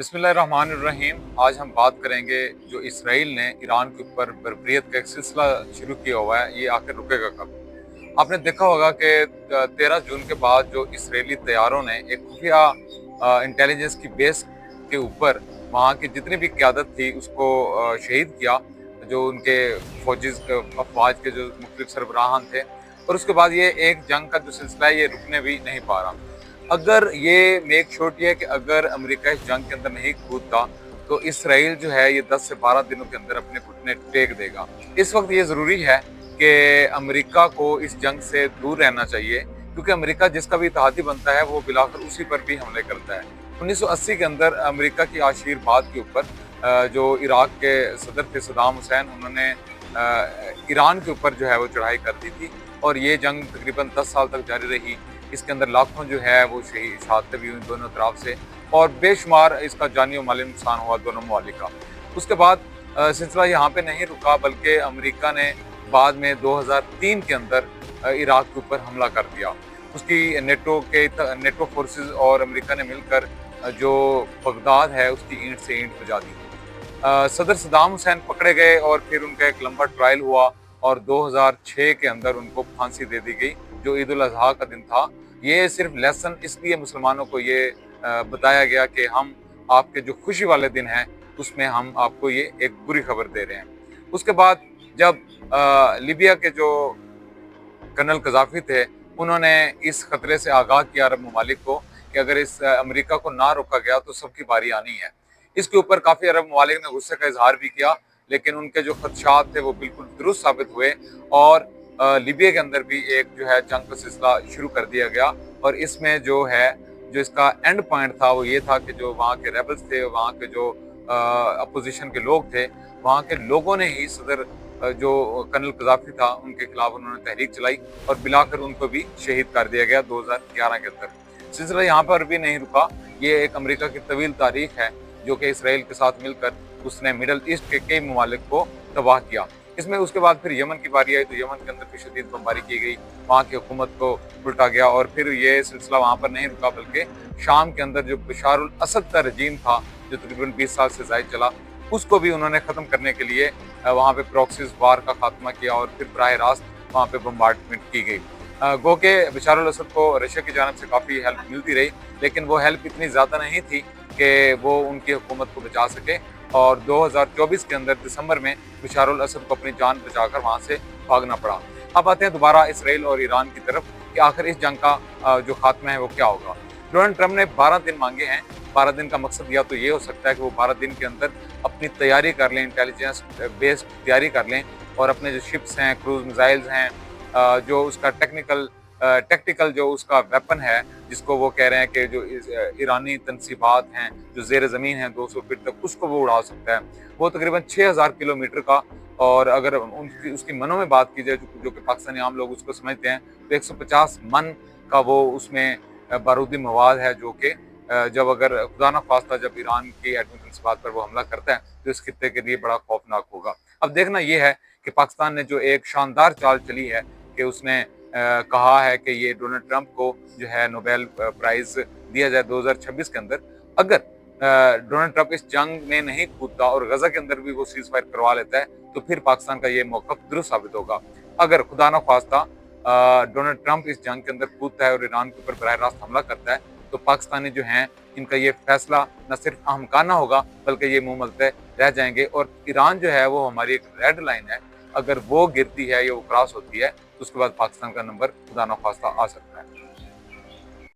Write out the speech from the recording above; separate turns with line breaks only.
बिस्मिल्लाहिर्रहमानिर्रहीम। आज हम बात करेंगे जो इसराइल ने ईरान के ऊपर बर्बरियत का एक सिलसिला शुरू किया हुआ है, ये आखिर रुकेगा कब? आपने देखा होगा कि 13 जून के बाद जो इसराइली तैयारों ने एक खुफिया इंटेलिजेंस की बेस के ऊपर वहाँ की जितनी भी क़यादत थी उसको शहीद किया, जो उनके अफवाज के जो मुख्तलिफ सरबराहान थे। और उसके बाद ये एक जंग का जो सिलसिला है ये रुकने भी नहीं पा रहा। अगर ये मेक श्योर है कि अगर अमेरिका इस जंग के अंदर नहीं कूदता तो इसराइल जो है ये 10 से 12 दिनों के अंदर अपने घुटने टेक देगा। इस वक्त ये ज़रूरी है कि अमेरिका को इस जंग से दूर रहना चाहिए, क्योंकि अमेरिका जिसका भी इत्तेहादी बनता है वो बिलाकर उसी पर भी हमले करता है। 1980 के अंदर अमेरिका की आशीर्वाद के ऊपर जो इराक के सदर थे सद्दाम हुसैन, उन्होंने ईरान के ऊपर जो है वो चढ़ाई कर दी थी और ये जंग तकरीबन 10 साल तक जारी रही। इसके अंदर लाखों जो है वो शहादतें भी हुई दोनों तरफ से और बेशुमार इसका जानी और माली नुकसान हुआ दोनों ममालिक का। उसके बाद सिलसिला यहाँ पे नहीं रुका, बल्कि अमेरिका ने बाद में 2003 के अंदर इराक के ऊपर हमला कर दिया। उसकी नेटो फोर्सेस और अमेरिका ने मिलकर जो बगदाद है उसकी ईंट से ईंट बजा दी। सदर सद्दाम हुसैन पकड़े गए और फिर उनका एक लंबा ट्रायल हुआ और 2006 के अंदर उनको फांसी दे दी गई, जो ईद उल अज़हा का दिन था। ये सिर्फ लेसन इसलिए मुसलमानों को ये बताया गया कि हम आपके जो खुशी वाले दिन हैं उसमें हम आपको ये एक बुरी खबर दे रहे हैं। उसके बाद जब लीबिया के जो कर्नल कज़ाफ़ी थे, उन्होंने इस खतरे से आगाह किया अरब ममालिक को कि अगर इस अमेरिका को ना रोका गया तो सबकी बारी आनी है। इसके ऊपर काफ़ी अरब ममालिक ने गुस्से का इजहार भी किया, लेकिन उनके जो खदशात थे वो बिल्कुल दुरुस्त साबित हुए और लीबिया के अंदर भी एक जो है जंग का सिलसिला शुरू कर दिया गया। और इसमें जो इसका एंड पॉइंट था वो ये था कि जो वहाँ के रेबल्स थे, वहाँ के जो अपोजिशन के लोग थे, वहाँ के लोगों ने ही सदर जो कर्नल कज़ाफ़ी था उनके खिलाफ उन्होंने तहरीक चलाई और बिलाकर उनको भी शहीद कर दिया गया 2011 के अंदर। सिलसिला यहाँ पर भी नहीं रुका। ये एक अमेरिका की तवील तारीख है जो कि इसराइल के साथ मिलकर उसने मिडल ईस्ट के कई ममालिक को तबाह किया। इसमें उसके बाद फिर यमन की बारी आई तो यमन के अंदर भी शदीद बमबारी की गई, वहाँ की हुकूमत को उल्टा गया और फिर ये सिलसिला वहाँ पर नहीं रुका, बल्कि शाम के अंदर जो बशार उल असद का रजीम था जो तकरीबन 20 साल से ज़ायद चला, उसको भी उन्होंने ख़त्म करने के लिए वहाँ पे प्रॉक्सीज वार का खात्मा किया और फिर बराह रास्त वहाँ पे बम्बार्डमेंट की गई। गो के बशार उल असद को रशिया की जानब से काफ़ी हेल्प मिलती रही, लेकिन वो हेल्प इतनी ज़्यादा नहीं थी कि वो उनकी हुकूमत को बचा सके और 2024 के अंदर दिसंबर में बशार उल असद को अपनी जान बचाकर वहाँ से भागना पड़ा। अब आते हैं दोबारा इसराइल और ईरान की तरफ कि आखिर इस जंग का जो खात्मा है वो क्या होगा। डोनाल्ड ट्रंप ने 12 दिन मांगे हैं। 12 दिन का मकसद या तो ये हो सकता है कि वो 12 दिन के अंदर अपनी तैयारी कर लें, इंटेलिजेंस बेस्ड तैयारी कर लें और अपने जो शिप्स हैं, क्रूज मिसाइल्स हैं, जो उसका टेक्टिकल जो उसका वेपन है, जिसको वो कह रहे हैं कि जो ईरानी तनसीबात हैं जो ज़ेर ज़मीन है 200 फीट तक, उसको वो उड़ा सकता है। वो तकरीबन 6000 किलोमीटर का, और अगर उसकी मनों में बात की जाए जो कि पाकिस्तानी आम लोग उसको समझते हैं तो 150 मन का वो उसमें बारूदी मवाद है, जो कि जब अगर खुदा न खास्ता जब ईरान की एटमी तनसीबात पर वो हमला करता है तो इस खित्ते के लिए बड़ा खौफनाक होगा। अब देखना ये है कि पाकिस्तान ने जो एक शानदार चाल चली है कि उसने कहा है कि ये डोनाल्ड ट्रंप को जो है नोबेल प्राइज़ दिया जाए 2026 के अंदर। अगर डोनाल्ड ट्रंप इस जंग में नहीं कूदता और गजा के अंदर भी वो सीज फायर करवा लेता है तो फिर पाकिस्तान का ये मौक़िफ़ दुरुस्त साबित होगा। अगर खुदा न खास्ता डोनाल्ड ट्रंप इस जंग के अंदर कूदता है और ईरान के ऊपर बराह रास्त हमला करता है तो पाकिस्तानी जो हैं इनका ये फैसला न सिर्फ अहमकाना होगा बल्कि ये मुंह मलते रह जाएंगे। और ईरान जो है वो हमारी एक रेड लाइन है, अगर वो गिरती है या वो क्रॉस होती है तो उसके बाद पाकिस्तान का नंबर खुदा न खास्ता आ सकता है।